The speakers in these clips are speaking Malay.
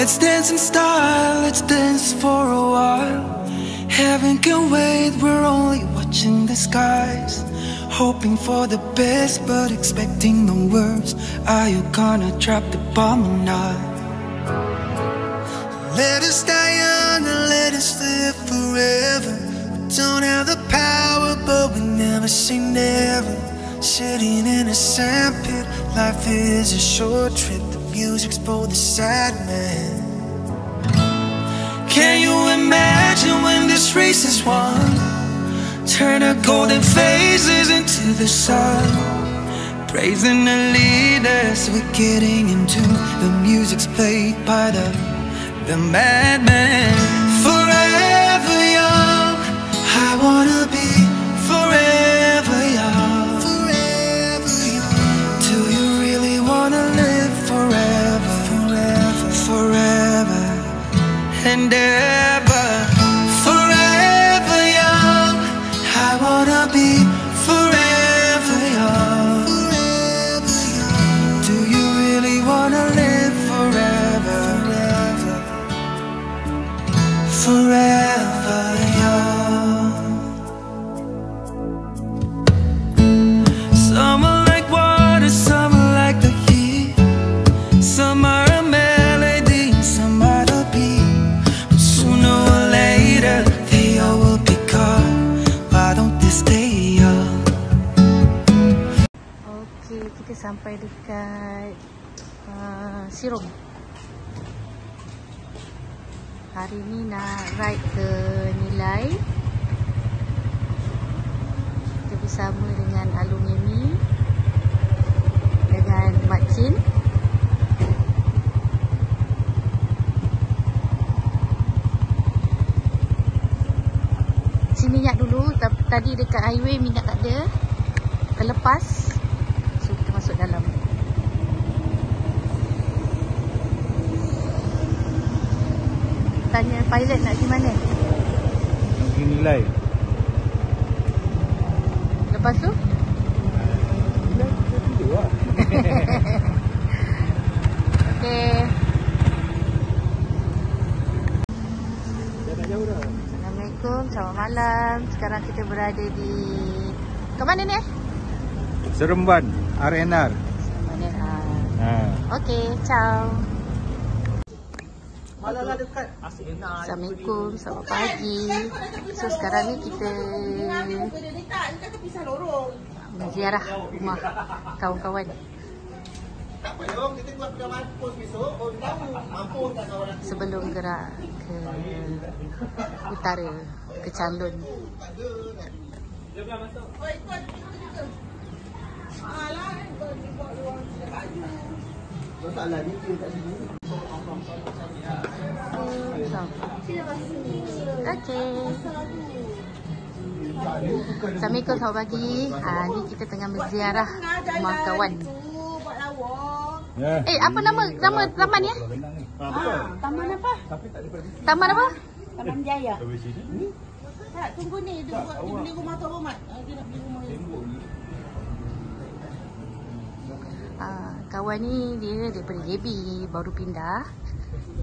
Let's dance in style, let's dance for a while. Heaven can wait, we're only watching the skies. Hoping for the best, but expecting the worst. Are you gonna drop the bomb or not? Let us die young and let us live forever. We don't have the power, but we never say never. Sitting in a sandpit, life is a short trip. The music's for the sad man. Can you imagine when this race is won? Turn our golden faces into the sun. Praising the leaders we're getting into. The music's played by the madman. Forever young, I wanna be forever young. Forever young. Do you really wanna live forever? Forever, forever and ever. Forever young, I wanna be forever young. Forever young. Do you really wanna live forever? Forever young. Some are like water, some are like the heat. Some are a melody, some are the beat. But sooner or later, they all will be gone. Why don't they stay young? Okay, kita sampai dekat Sirong. Hari ni nak ride ke Nilai. Kita bersama dengan Alung Mimi, dengan Mak Chin. Si minyak dulu, tadi dekat highway minyak tak ada, terlepas. So kita masuk dalam. Tanya pilot nak pergi mana? Nak pergi Nilai. Lepas tu? Nilai kita tidur lah. Okay. Dah nak jauh dah. Assalamualaikum, selamat malam. Sekarang kita berada di... Ke mana ni? Seremban, RNR. Ha. Okay, ciao. Assalamualaikum, selamat pagi. So sekarang ni kita menziarah rumah kawan-kawan. Sebelum gerak ke utara, ke Chalon. Okay. Assalamualaikum, selamat pagi. Ni kita tengah menziarah rumah kawan. Apa nama taman ni? Taman apa? Taman apa? Taman Jaya. Tak, tunggu ni. Dia beli rumah tu Mat. Dia nak beli rumah ni. Kawan ni dia daripada JB, baru pindah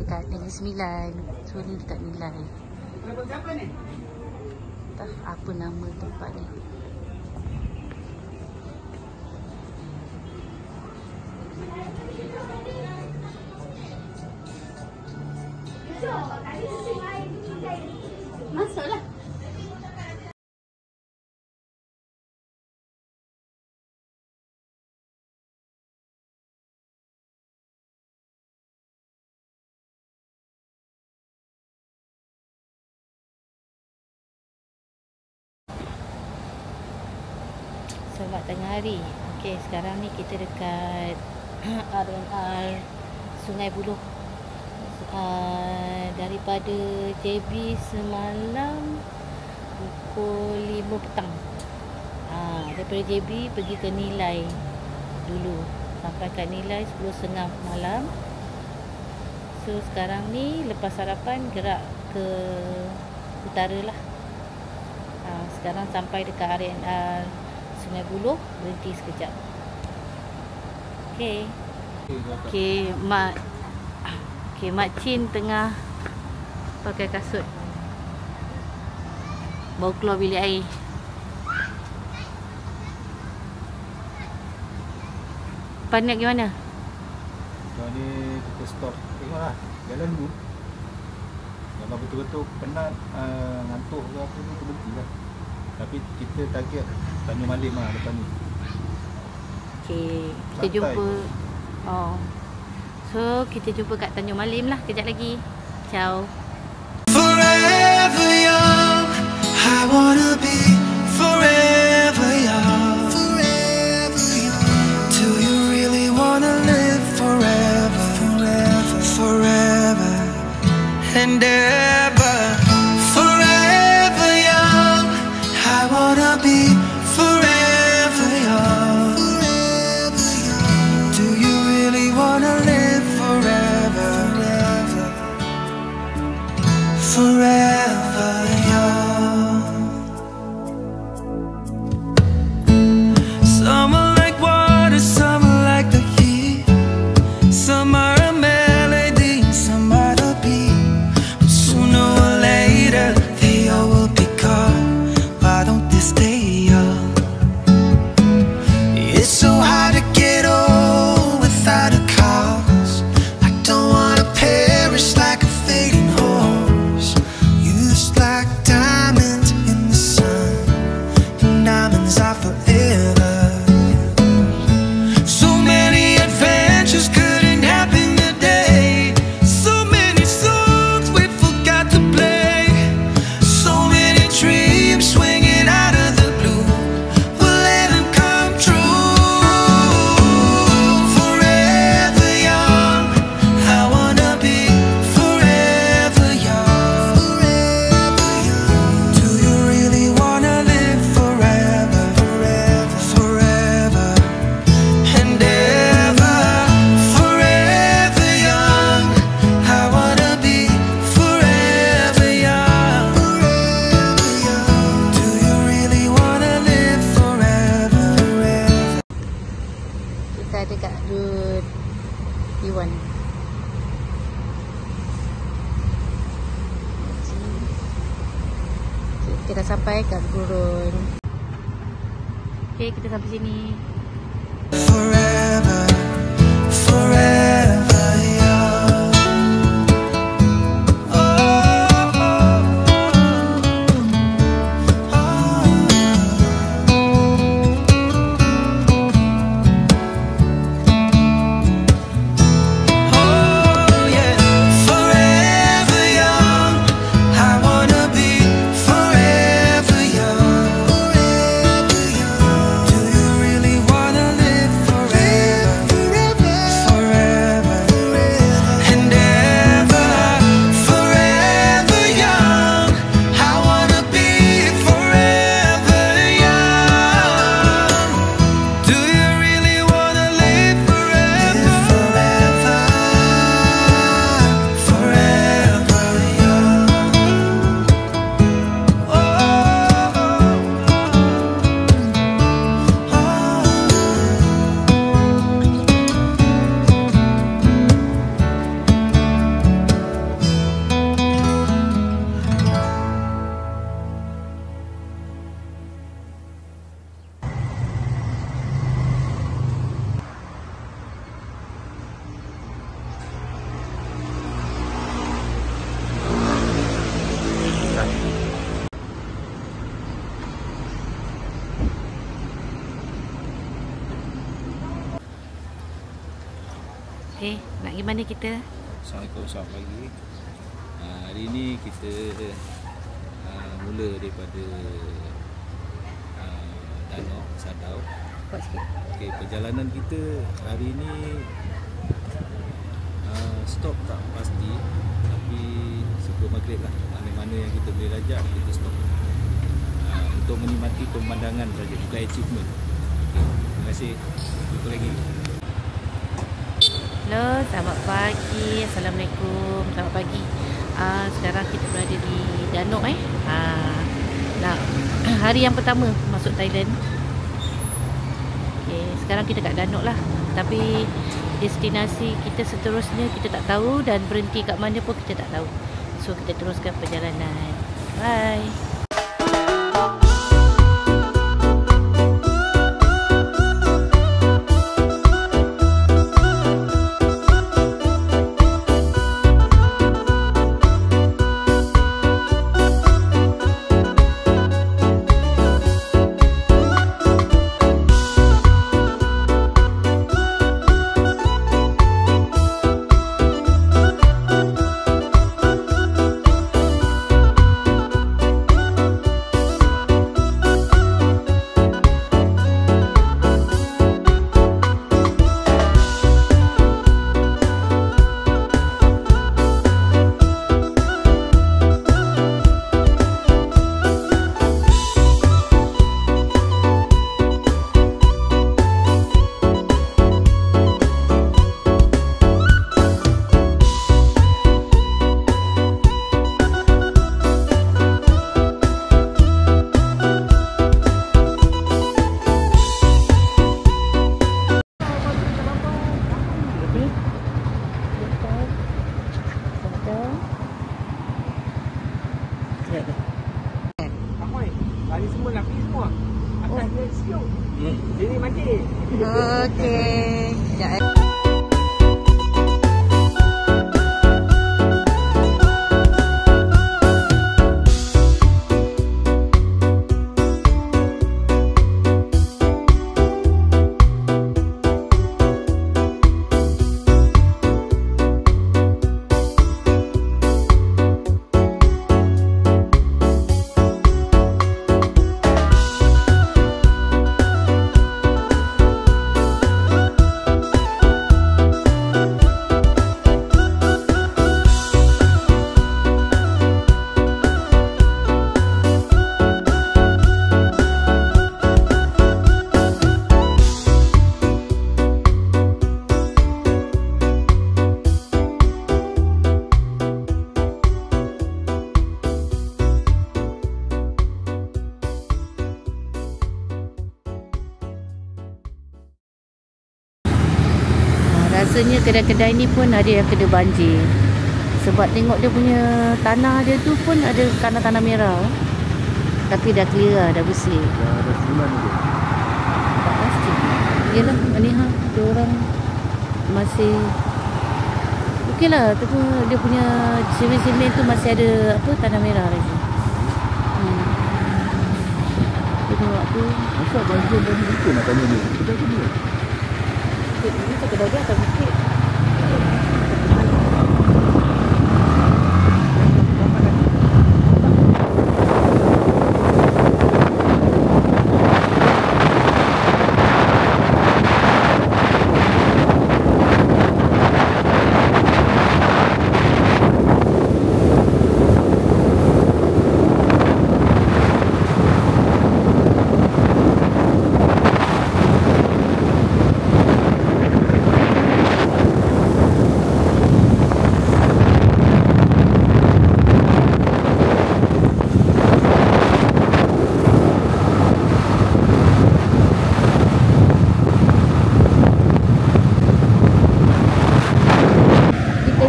dekat Negeri Sembilan. So ni dekat Nilai. Siapa ni? Tak apa nama tempat ni. Masuklah. Selamat tengah hari. Okey, sekarang ni kita dekat RNR Sungai Buloh. Daripada JB semalam pukul 5 petang. Daripada JB pergi ke Nilai dulu. Sampai kat Nilai 10.30 malam. So sekarang ni lepas sarapan gerak ke utara lah. Sekarang sampai dekat RNR Sungai Buloh, berhenti sekejap. Okey, Mak Okay, Mak Chin tengah pakai kasut. Baru keluar bilik air. Penat gimana? Sekarang ni kita stop. Tengoklah, jalan dulu. Kalau betul-betul penat, ngantuk ke apa ni, berhenti lah. Tapi kita target Tanjung Malim lah depan ni. Okay, kita jumpa. Oh. So, kita jumpa kat Tanjung Malim lah kejap lagi. Ciao. Forever young, I wanna be forever young. Forever young. Do you really wanna live forever, forever, forever and ever? Forever young, I wanna be forever young. Forever young. Do you really wanna live forever, forever, forever young? Some are like water, some are like the heat. Some are a melody, some are the beat. But sooner or later, they all will be gone. Why don't they stay young? It's so hard to get old without a cause. I don't wanna perish like a fading horse. Used like diamonds in the sun, and diamonds are forever. So many adventures couldn't happen today. So many songs we forgot to play. So many dreams swinging out of the blue. We'll let them come true. Forever young, I wanna be forever young. Forever young. Do you really wanna live forever, forever, forever and ever? Forever young, I wanna be forever young. Forever young. Do you really wanna live forever, forever? Kita ada kat Road Iwan. Okay, kita dah sampai kat Gurun. Okay, kita sampai sini. Forever, forever young. Oh, oh, yeah. Forever young, I wanna be forever young. Forever young. Do you really wanna live forever, forever, and ever? Forever young, I wanna be forever young. Do you really wanna live forever, forever young? Oh, oh, Okay, nak pergi mana kita? Assalamualaikum, selamat pagi. Hari ni kita mula daripada Danau Sadau. Kuat sikit. Okey, perjalanan kita hari ni stop tak pasti, tapi sebelum maghrib lah. Mana-mana yang kita boleh rajak, kita stop untuk menikmati pemandangan saja, bukan achievement. Okey, terima kasih. Jumpa lagi. Hello, selamat pagi. Assalamualaikum. Selamat pagi. Sekarang kita berada di Danok hari yang pertama masuk Thailand. Okay, sekarang kita kat Danok lah. Tapi destinasi kita seterusnya kita tak tahu, dan berhenti kat mana pun kita tak tahu. So kita teruskan perjalanan. Bye. Hari semua nak pergi semua. Atas dia siung. Sini mandi. Okey. Sekejap. Rasanya kedai-kedai ni pun ada yang kena banjir. Sebab tengok dia punya tanah dia tu pun ada tanah-tanah merah. Tapi dah clear lah, dah bersih. Ada sebulan je. Tak pasti. Yelah, ni dia orang masih okey lah. Tu pun dia punya semen-semen tu masih ada apa, tanah merah lagi. Dia tengok tu. Masa banjir itu nak tanya ni. Kedai tu ni. Ini tak kedai dia akan bukit.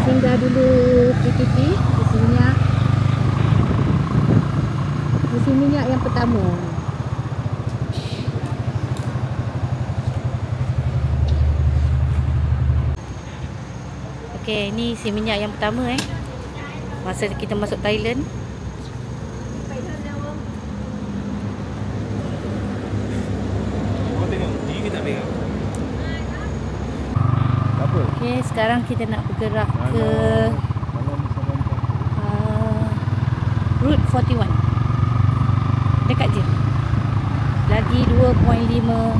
Singgah dulu PTP isi minyak yang pertama. Okey, ni isi minyak yang pertama masa kita masuk Thailand. Kau tengok, dia tak pegang. Okey, sekarang kita nak bergerak ke Route 41. Dekat je. Lagi 2.5.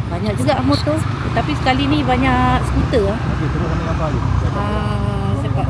Banyak juga motor, tapi sekali ni banyak skuter. Okey, terus ambil gambar je. Sebab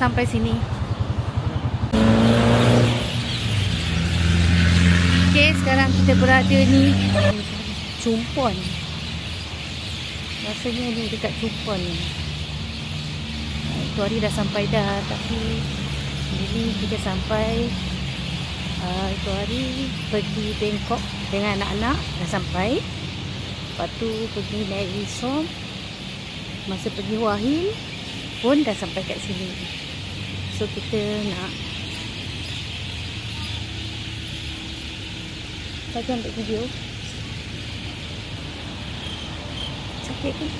sampai sini. Okey, sekarang kita berada ni Chumphon. Rasanya ni dekat Chumphon ni. Itu hari dah sampai dah, tapi ini kita sampai itu hari pergi Bangkok dengan anak-anak dah sampai. Lepas tu pergi naik resort. Masa pergi Hua Hin pun dah sampai kat sini. So kita nak saya ambil video. Sakit kan?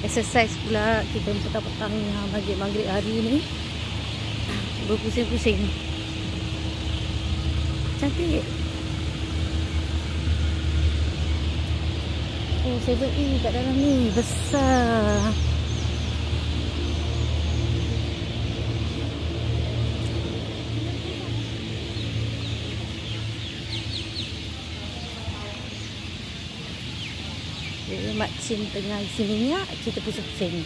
Exercise pula kita petang-petang maghrib-maghrib hari ni. Berpusing-pusing. Cantik. Oh, 7E kat dalam ni besar. Mak Chin tengah isi minyak, kita pusing-pusing.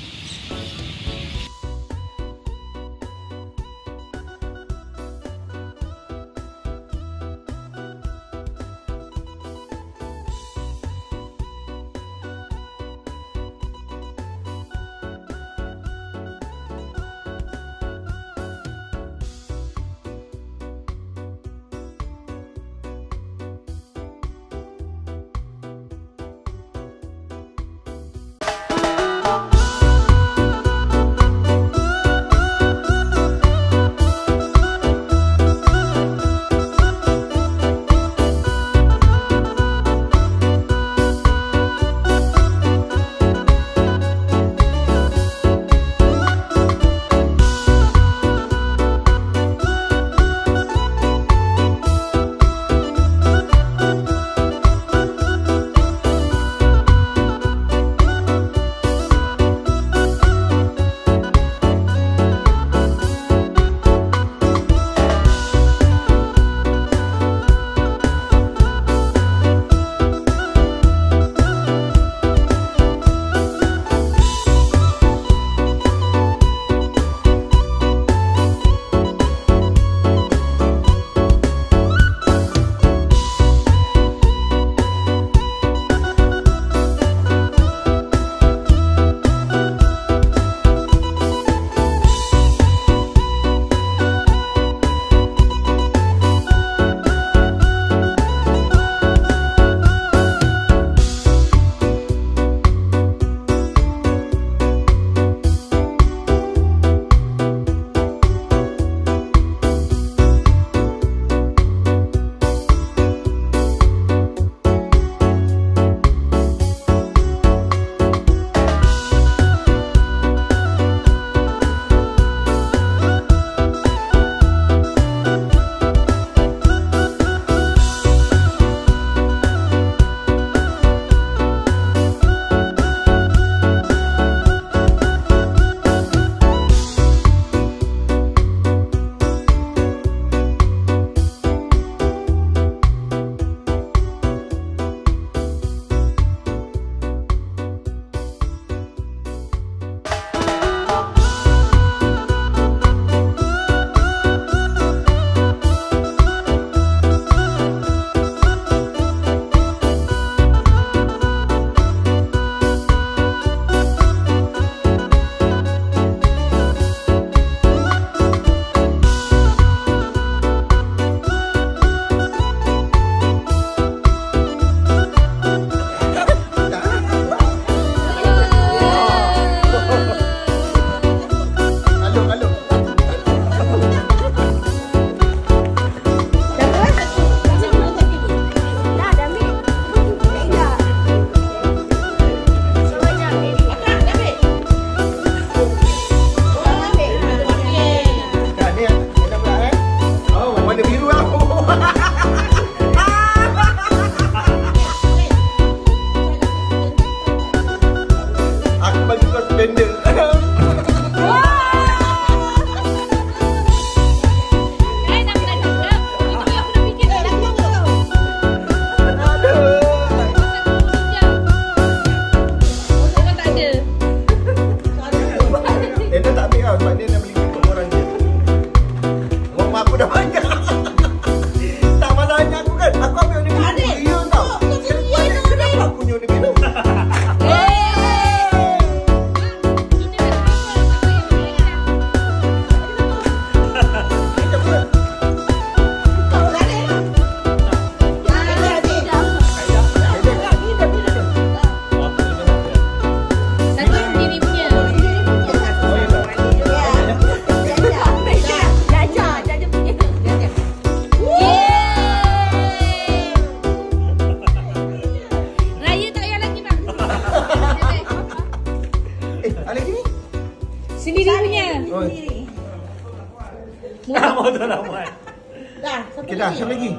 Dah, satu Okey dah, lagi. siapa lagi?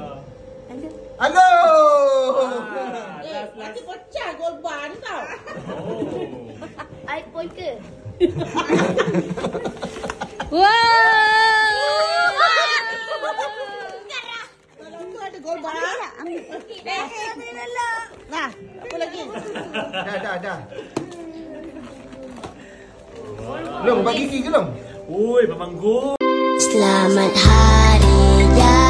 Ada. Halo. Nanti pecah gol bar ni tau. iPhone ke? Wow! Kalau tu ada gol bar. Nah, apa lagi? Dah. Belum bagi gigi ke belum? Selamat Hari Raya.